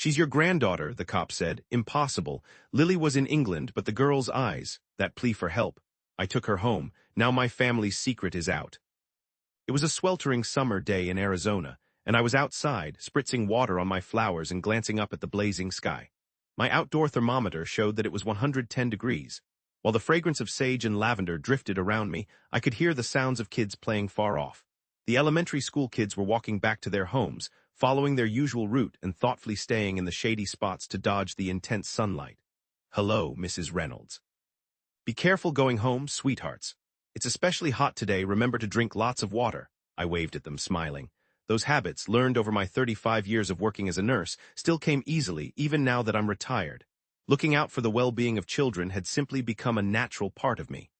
"She's your granddaughter," the cop said. "Impossible. Lily was in England, but the girl's eyes, that plea for help. I took her home. Now my family's secret is out." It was a sweltering summer day in Arizona, and I was outside, spritzing water on my flowers and glancing up at the blazing sky. My outdoor thermometer showed that it was 110 degrees. While the fragrance of sage and lavender drifted around me, I could hear the sounds of kids playing far off. The elementary school kids were walking back to their homes, following their usual route and thoughtfully staying in the shady spots to dodge the intense sunlight. "Hello, Mrs. Reynolds." "Be careful going home, sweethearts. It's especially hot today. Remember to drink lots of water." I waved at them, smiling. Those habits, learned over my 35 years of working as a nurse, still came easily, even now that I'm retired. Looking out for the well-being of children had simply become a natural part of me.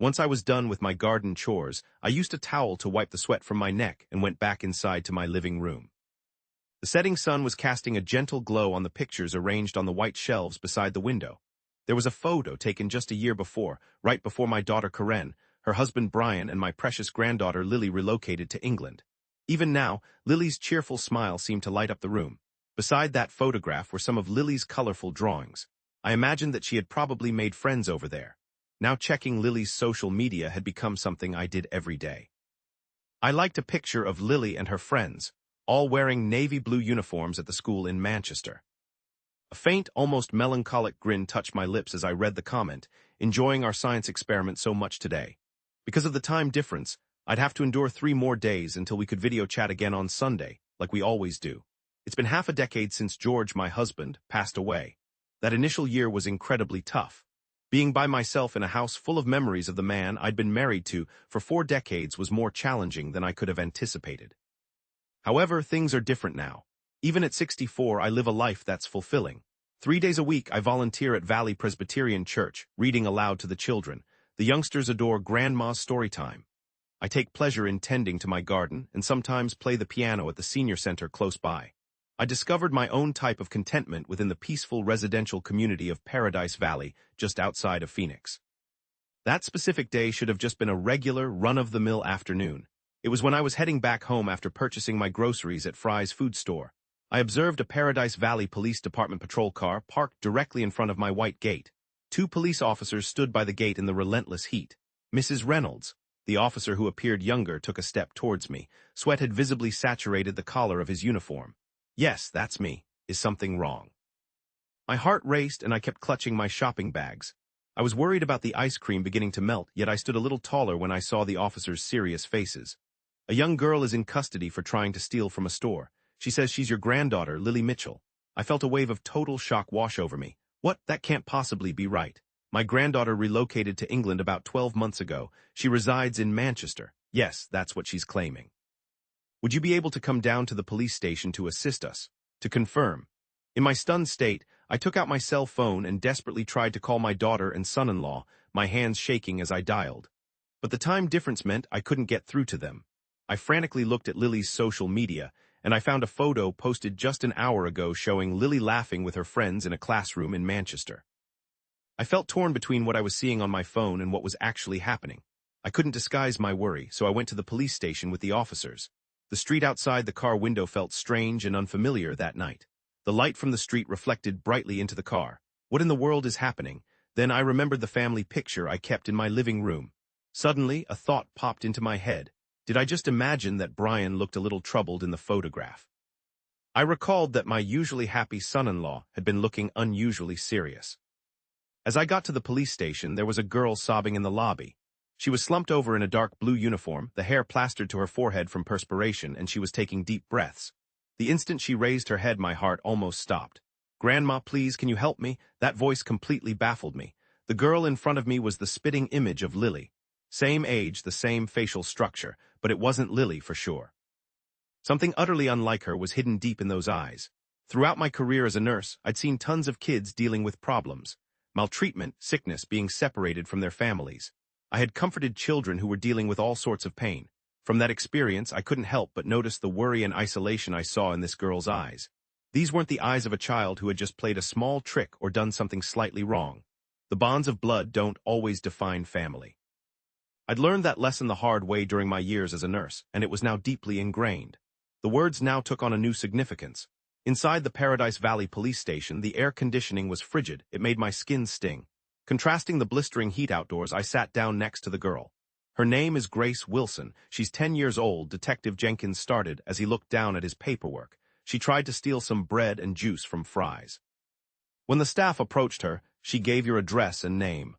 Once I was done with my garden chores, I used a towel to wipe the sweat from my neck and went back inside to my living room. The setting sun was casting a gentle glow on the pictures arranged on the white shelves beside the window. There was a photo taken just a year before, right before my daughter Karen, her husband Brian, and my precious granddaughter Lily relocated to England. Even now, Lily's cheerful smile seemed to light up the room. Beside that photograph were some of Lily's colorful drawings. I imagined that she had probably made friends over there. Now checking Lily's social media had become something I did every day. I liked a picture of Lily and her friends, all wearing navy blue uniforms at the school in Manchester. A faint, almost melancholic grin touched my lips as I read the comment, enjoying our science experiment so much today. Because of the time difference, I'd have to endure 3 more days until we could video chat again on Sunday, like we always do. It's been half a decade since George, my husband, passed away. That initial year was incredibly tough. Being by myself in a house full of memories of the man I'd been married to for 4 decades was more challenging than I could have anticipated. However, things are different now. Even at 64, I live a life that's fulfilling. 3 days a week, I volunteer at Valley Presbyterian Church, reading aloud to the children. The youngsters adore Grandma's story time. I take pleasure in tending to my garden and sometimes play the piano at the senior center close by. I discovered my own type of contentment within the peaceful residential community of Paradise Valley, just outside of Phoenix. That specific day should have just been a regular, run-of-the-mill afternoon. It was when I was heading back home after purchasing my groceries at Fry's food store. I observed a Paradise Valley Police Department patrol car parked directly in front of my white gate. 2 police officers stood by the gate in the relentless heat. "Mrs. Reynolds." The officer, who appeared younger, took a step towards me. Sweat had visibly saturated the collar of his uniform. "Yes, that's me. Is something wrong?" My heart raced and I kept clutching my shopping bags. I was worried about the ice cream beginning to melt, yet I stood a little taller when I saw the officers' serious faces. "A young girl is in custody for trying to steal from a store. She says she's your granddaughter, Lily Mitchell." I felt a wave of total shock wash over me. What? That can't possibly be right. My granddaughter relocated to England about 12 months ago. She resides in Manchester. Yes, that's what she's claiming. "Would you be able to come down to the police station to assist us?" To confirm. In my stunned state, I took out my cell phone and desperately tried to call my daughter and son-in-law, my hands shaking as I dialed. But the time difference meant I couldn't get through to them. I frantically looked at Lily's social media, and I found a photo posted just an hour ago showing Lily laughing with her friends in a classroom in Manchester. I felt torn between what I was seeing on my phone and what was actually happening. I couldn't disguise my worry, so I went to the police station with the officers. The street outside the car window felt strange and unfamiliar that night. The light from the street reflected brightly into the car. What in the world is happening? Then I remembered the family picture I kept in my living room. Suddenly, a thought popped into my head. Did I just imagine that Brian looked a little troubled in the photograph? I recalled that my usually happy son-in-law had been looking unusually serious. As I got to the police station, there was a girl sobbing in the lobby. She was slumped over in a dark blue uniform, the hair plastered to her forehead from perspiration, and she was taking deep breaths. The instant she raised her head, my heart almost stopped. "Grandma, please, can you help me?" That voice completely baffled me. The girl in front of me was the spitting image of Lily. Same age, the same facial structure, but it wasn't Lily for sure. Something utterly unlike her was hidden deep in those eyes. Throughout my career as a nurse, I'd seen tons of kids dealing with problems. Maltreatment, sickness, being separated from their families. I had comforted children who were dealing with all sorts of pain. From that experience, I couldn't help but notice the worry and isolation I saw in this girl's eyes. These weren't the eyes of a child who had just played a small trick or done something slightly wrong. The bonds of blood don't always define family. I'd learned that lesson the hard way during my years as a nurse, and it was now deeply ingrained. The words now took on a new significance. Inside the Paradise Valley police station, the air conditioning was frigid. It made my skin sting. Contrasting the blistering heat outdoors, I sat down next to the girl. Her name is Grace Wilson. She's 10 years old, Detective Jenkins started as he looked down at his paperwork. She tried to steal some bread and juice from fries. When the staff approached her, she gave your address and name.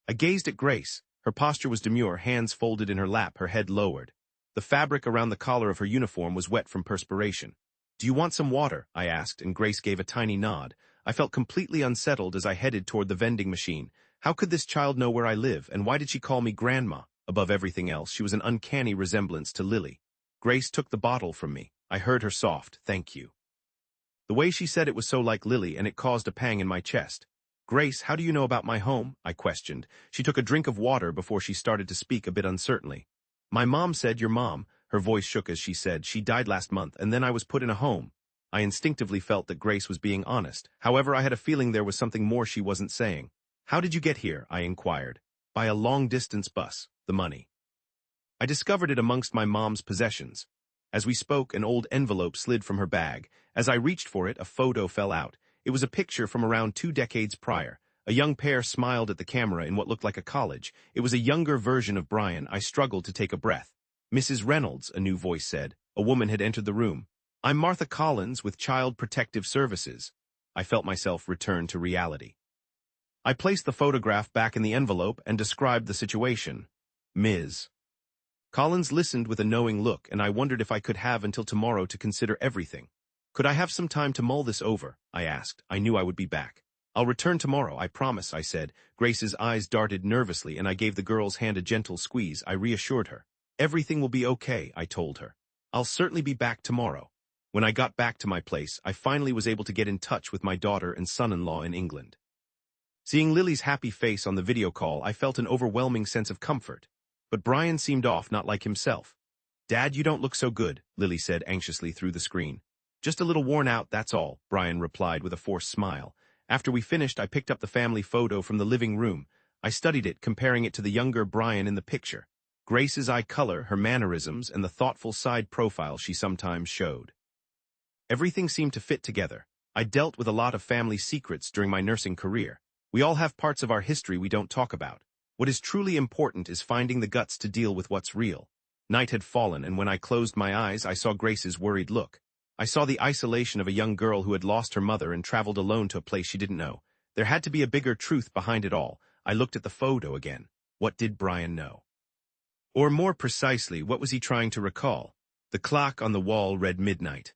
I gazed at Grace. Her posture was demure, hands folded in her lap, her head lowered. The fabric around the collar of her uniform was wet from perspiration. "Do you want some water?" I asked, and Grace gave a tiny nod. I felt completely unsettled as I headed toward the vending machine. How could this child know where I live, and why did she call me Grandma? Above everything else, she was an uncanny resemblance to Lily. Grace took the bottle from me. I heard her soft, "Thank you." The way she said it was so like Lily, and it caused a pang in my chest. "Grace, how do you know about my home?" I questioned. She took a drink of water before she started to speak a bit uncertainly. "My mom said your mom," her voice shook as she said, "she died last month, and then I was put in a home." I instinctively felt that Grace was being honest. However, I had a feeling there was something more she wasn't saying. "How did you get here?" I inquired. "By a long-distance bus. The money." I discovered it amongst my mom's possessions. As we spoke, an old envelope slid from her bag. As I reached for it, a photo fell out. It was a picture from around 2 decades prior. A young pair smiled at the camera in what looked like a college. It was a younger version of Brian. I struggled to take a breath. "Mrs. Reynolds," a new voice said. A woman had entered the room. "I'm Martha Collins with Child Protective Services." I felt myself return to reality. I placed the photograph back in the envelope and described the situation. "Ms. Collins listened with a knowing look, and I wondered if I could have until tomorrow to consider everything. "Could I have some time to mull this over?" I asked. I knew I would be back. "I'll return tomorrow, I promise," I said. Grace's eyes darted nervously, and I gave the girl's hand a gentle squeeze. I reassured her. "Everything will be okay," I told her. "I'll certainly be back tomorrow." When I got back to my place, I finally was able to get in touch with my daughter and son-in-law in England. Seeing Lily's happy face on the video call, I felt an overwhelming sense of comfort. But Brian seemed off, not like himself. "Dad, you don't look so good," Lily said anxiously through the screen. "Just a little worn out, that's all," Brian replied with a forced smile. After we finished, I picked up the family photo from the living room. I studied it, comparing it to the younger Brian in the picture. Grace's eye color, her mannerisms, and the thoughtful side profile she sometimes showed. Everything seemed to fit together. I dealt with a lot of family secrets during my nursing career. We all have parts of our history we don't talk about. What is truly important is finding the guts to deal with what's real. Night had fallen, and when I closed my eyes, I saw Grace's worried look. I saw the isolation of a young girl who had lost her mother and traveled alone to a place she didn't know. There had to be a bigger truth behind it all. I looked at the photo again. What did Brian know? Or more precisely, what was he trying to recall? The clock on the wall read midnight.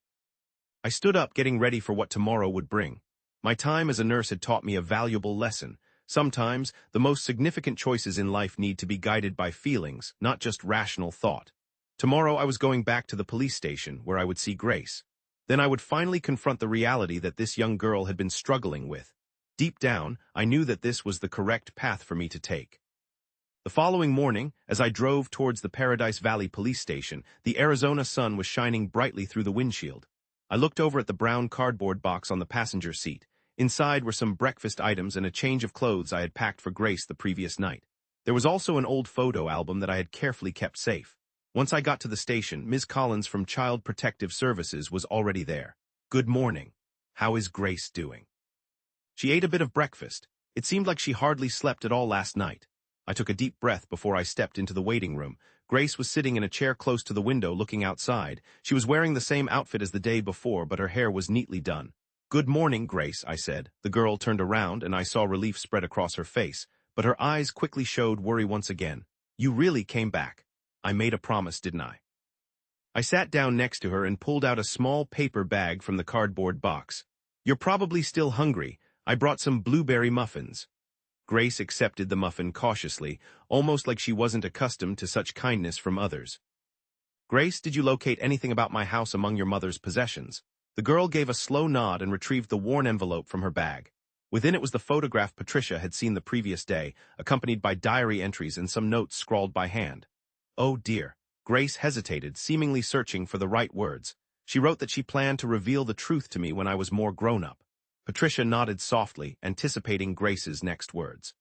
I stood up, getting ready for what tomorrow would bring. My time as a nurse had taught me a valuable lesson. Sometimes, the most significant choices in life need to be guided by feelings, not just rational thought. Tomorrow I was going back to the police station, where I would see Grace. Then I would finally confront the reality that this young girl had been struggling with. Deep down, I knew that this was the correct path for me to take. The following morning, as I drove towards the Paradise Valley police station, the Arizona sun was shining brightly through the windshield. I looked over at the brown cardboard box on the passenger seat. Inside were some breakfast items and a change of clothes I had packed for Grace the previous night. There was also an old photo album that I had carefully kept safe. Once I got to the station, Ms. Collins from Child Protective Services was already there. "Good morning. How is Grace doing?" She ate a bit of breakfast. It seemed like she hardly slept at all last night. I took a deep breath before I stepped into the waiting room. Grace was sitting in a chair close to the window looking outside. She was wearing the same outfit as the day before, but her hair was neatly done. "Good morning, Grace," I said. The girl turned around, and I saw relief spread across her face, but her eyes quickly showed worry once again. "You really came back. I made a promise, didn't I?" I sat down next to her and pulled out a small paper bag from the cardboard box. "You're probably still hungry. I brought some blueberry muffins." Grace accepted the muffin cautiously, almost like she wasn't accustomed to such kindness from others. "Grace, did you locate anything about my house among your mother's possessions?" The girl gave a slow nod and retrieved the worn envelope from her bag. Within it was the photograph Patricia had seen the previous day, accompanied by diary entries and some notes scrawled by hand. "Oh dear." Grace hesitated, seemingly searching for the right words. She wrote that she planned to reveal the truth to me when I was more grown-up. Patricia nodded softly, anticipating Grace's next words.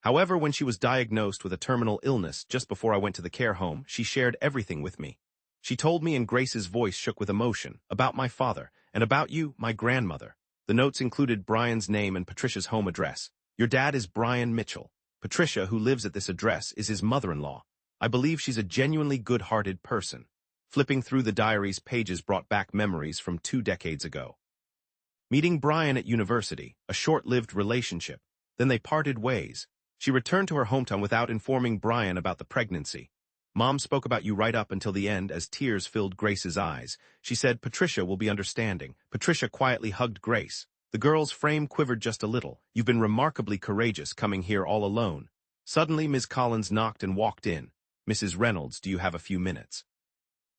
However, when she was diagnosed with a terminal illness just before I went to the care home, she shared everything with me. She told me, and Grace's voice shook with emotion, about my father, And about you, my grandmother. The notes included Brian's name and Patricia's home address. Your dad is Brian Mitchell. Patricia, who lives at this address, is his mother-in-law. I believe she's a genuinely good-hearted person. Flipping through the diary's pages brought back memories from 2 decades ago. Meeting Brian at university, a short-lived relationship. Then they parted ways. She returned to her hometown without informing Brian about the pregnancy. Mom spoke about you right up until the end as tears filled Grace's eyes. She said Patricia will be understanding. Patricia quietly hugged Grace. The girl's frame quivered just a little. You've been remarkably courageous coming here all alone. Suddenly, Ms. Collins knocked and walked in. Mrs. Reynolds, do you have a few minutes?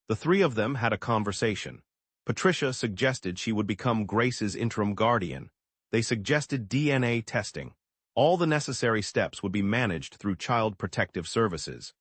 The 3 of them had a conversation. Patricia suggested she would become Grace's interim guardian. They suggested DNA testing. All the necessary steps would be managed through Child Protective Services.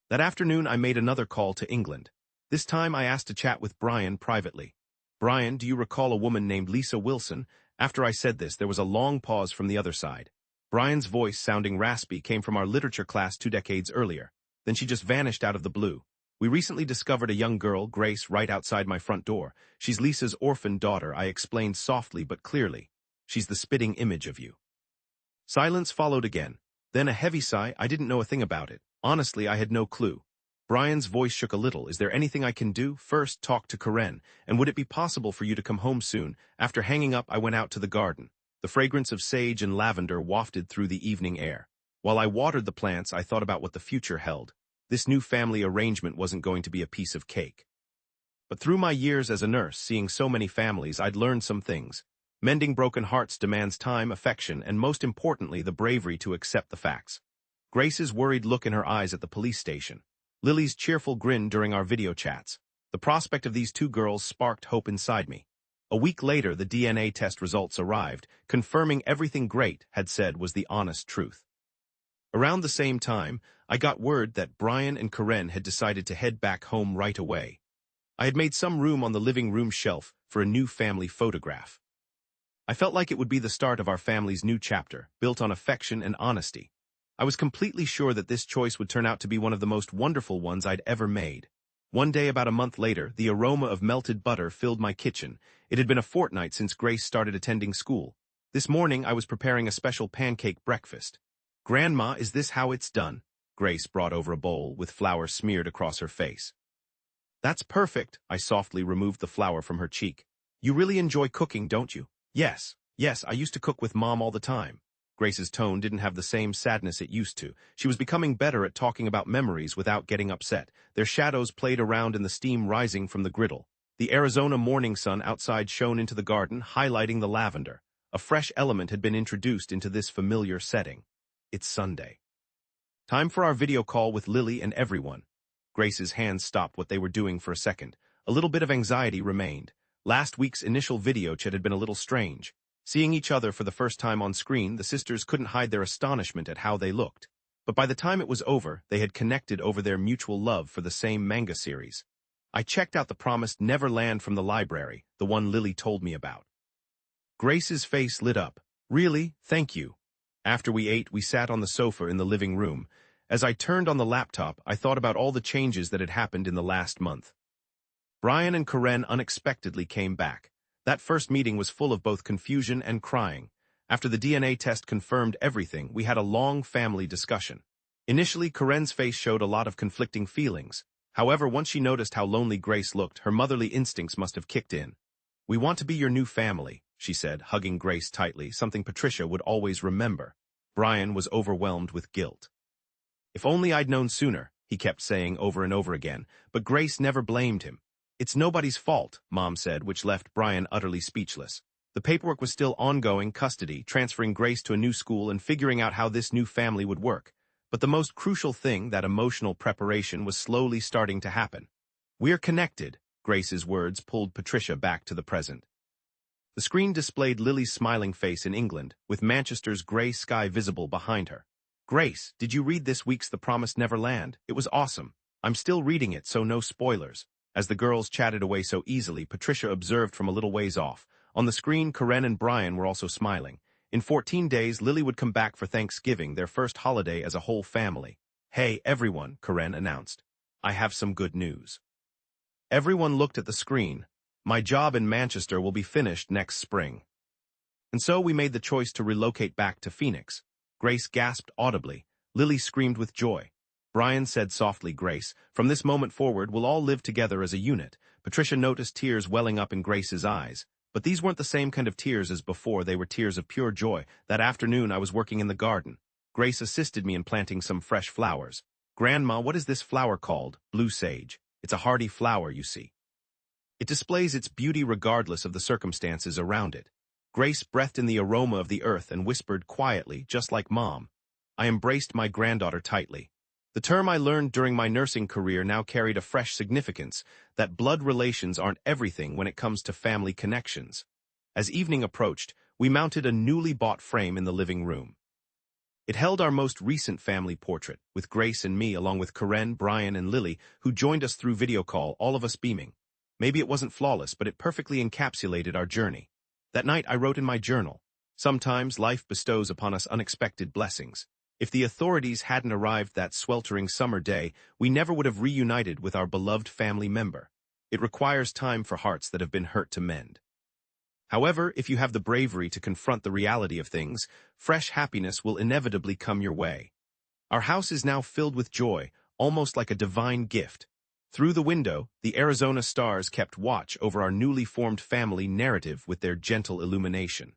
That afternoon, I made another call to England. This time, I asked to chat with Brian privately. Brian, do you recall a woman named Lisa Wilson? After I said this, there was a long pause from the other side. Brian's voice, sounding raspy, came from our literature class 2 decades earlier. Then she just vanished out of the blue. We recently discovered a young girl, Grace, right outside my front door. She's Lisa's orphan daughter, I explained softly but clearly. She's the spitting image of you. Silence followed again. Then a heavy sigh. I didn't know a thing about it. Honestly, I had no clue. Brian's voice shook a little. Is there anything I can do? First, talk to Karen. And would it be possible for you to come home soon? After hanging up, I went out to the garden. The fragrance of sage and lavender wafted through the evening air. While I watered the plants, I thought about what the future held. This new family arrangement wasn't going to be a piece of cake. But through my years as a nurse, seeing so many families, I'd learned some things. Mending broken hearts demands time, affection, and most importantly, the bravery to accept the facts. Grace's worried look in her eyes at the police station. Lily's cheerful grin during our video chats. The prospect of these 2 girls sparked hope inside me. A week later, the DNA test results arrived, confirming everything Grace had said was the honest truth. Around the same time, I got word that Brian and Karen had decided to head back home right away. I had made some room on the living room shelf for a new family photograph. I felt like it would be the start of our family's new chapter, built on affection and honesty. I was completely sure that this choice would turn out to be one of the most wonderful ones I'd ever made. One day, about a month later, the aroma of melted butter filled my kitchen. It had been a fortnight since Grace started attending school. This morning, I was preparing a special pancake breakfast. Grandma, is this how it's done? Grace brought over a bowl with flour smeared across her face. That's perfect. I softly removed the flour from her cheek. You really enjoy cooking, don't you? Yes, I used to cook with Mom all the time. Grace's tone didn't have the same sadness it used to. She was becoming better at talking about memories without getting upset. Their shadows played around in the steam rising from the griddle. The Arizona morning sun outside shone into the garden, highlighting the lavender. A fresh element had been introduced into this familiar setting. It's Sunday. Time for our video call with Lily and everyone. Grace's hands stopped what they were doing for a second. A little bit of anxiety remained. Last week's initial video chat had been a little strange. Seeing each other for the first time on screen, the sisters couldn't hide their astonishment at how they looked. But by the time it was over, they had connected over their mutual love for the same manga series. I checked out The Promised Neverland from the library, the one Lily told me about. Grace's face lit up. Really? Thank you. After we ate, we sat on the sofa in the living room. As I turned on the laptop, I thought about all the changes that had happened in the last month. Brian and Karen unexpectedly came back. That first meeting was full of both confusion and crying. After the DNA test confirmed everything, we had a long family discussion. Initially, Karen's face showed a lot of conflicting feelings. However, once she noticed how lonely Grace looked, her motherly instincts must have kicked in. We want to be your new family, she said, hugging Grace tightly, something Patricia would always remember. Brian was overwhelmed with guilt. If only I'd known sooner, he kept saying over and over again, but Grace never blamed him. It's nobody's fault, Mom said, which left Brian utterly speechless. The paperwork was still ongoing, custody, transferring Grace to a new school and figuring out how this new family would work. But the most crucial thing, that emotional preparation, was slowly starting to happen. We're connected, Grace's words pulled Patricia back to the present. The screen displayed Lily's smiling face in England, with Manchester's grey sky visible behind her. Grace, did you read this week's The Promised Neverland? It was awesome. I'm still reading it, so no spoilers. As the girls chatted away so easily, Patricia observed from a little ways off. On the screen, Karen and Brian were also smiling. In 14 days, Lily would come back for Thanksgiving, their first holiday as a whole family. Hey, everyone, Karen announced. I have some good news. Everyone looked at the screen. My job in Manchester will be finished next spring. And so we made the choice to relocate back to Phoenix. Grace gasped audibly. Lily screamed with joy. Brian said softly, Grace, from this moment forward, we'll all live together as a unit. Patricia noticed tears welling up in Grace's eyes. But these weren't the same kind of tears as before. They were tears of pure joy. That afternoon, I was working in the garden. Grace assisted me in planting some fresh flowers. Grandma, what is this flower called? Blue sage. It's a hardy flower, you see. It displays its beauty regardless of the circumstances around it. Grace breathed in the aroma of the earth and whispered quietly, just like Mom. I embraced my granddaughter tightly. The term I learned during my nursing career now carried a fresh significance, that blood relations aren't everything when it comes to family connections. As evening approached, we mounted a newly bought frame in the living room. It held our most recent family portrait, with Grace and me along with Karen, Brian, and Lily, who joined us through video call, all of us beaming. Maybe it wasn't flawless, but it perfectly encapsulated our journey. That night I wrote in my journal, sometimes life bestows upon us unexpected blessings. If the authorities hadn't arrived that sweltering summer day, we never would have reunited with our beloved family member. It requires time for hearts that have been hurt to mend. However, if you have the bravery to confront the reality of things, fresh happiness will inevitably come your way. Our house is now filled with joy, almost like a divine gift. Through the window, the Arizona stars kept watch over our newly formed family narrative with their gentle illumination.